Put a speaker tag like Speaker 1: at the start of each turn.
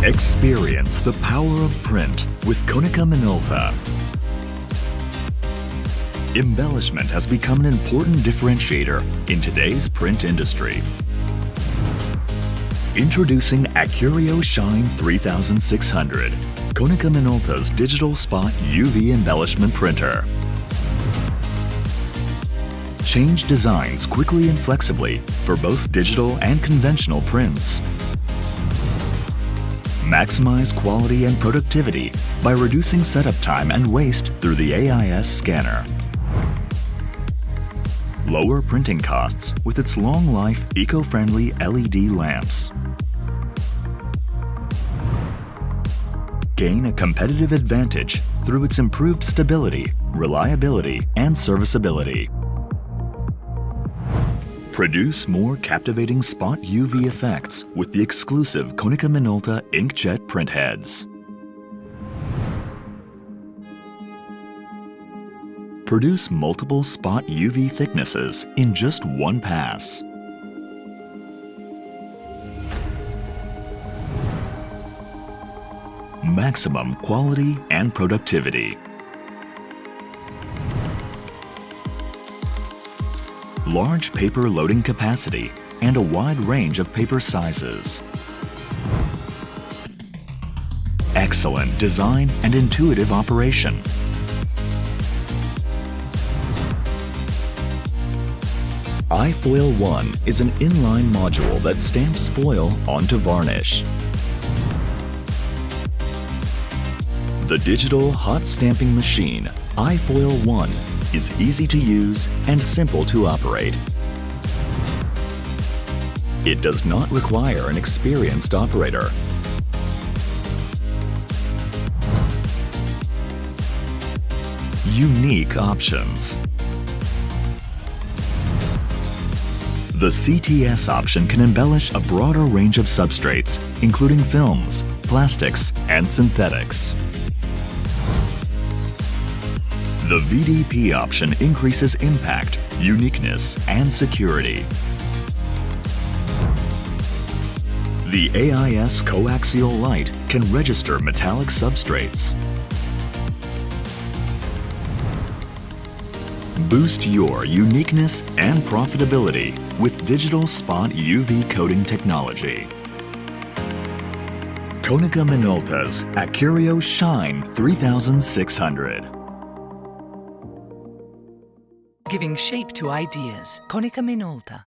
Speaker 1: Experience the power of print with KONICA MINOLTA. Embellishment has become an important differentiator in today's print industry. Introducing AccurioShine 3600, KONICA MINOLTA's digital spot UV embellishment printer. Change designs quickly and flexibly for both digital and conventional prints. Maximize quality and productivity by reducing setup time and waste through the AIS scanner. Lower printing costs with its long-life, eco-friendly LED lamps. Gain a competitive advantage through its improved stability, reliability, and serviceability. Produce more captivating spot UV effects with the exclusive KONICA MINOLTA inkjet printheads. Produce multiple spot UV thicknesses in just one pass. Maximum quality and productivity. Large paper loading capacity and a wide range of paper sizes. Excellent design and intuitive operation. iFoil 1 is an inline module that stamps foil onto varnish. The digital hot stamping machine, iFoil 1, is easy to use and simple to operate. It does not require an experienced operator. Unique options. The CTS option can embellish a broader range of substrates, including films, plastics, and synthetics. The VDP option increases impact, uniqueness, and security. The AIS coaxial light can register metallic substrates. Boost your uniqueness and profitability with digital spot UV coating technology. KONICA MINOLTA's AccurioShine 3600.
Speaker 2: Giving shape to ideas. KONICA MINOLTA.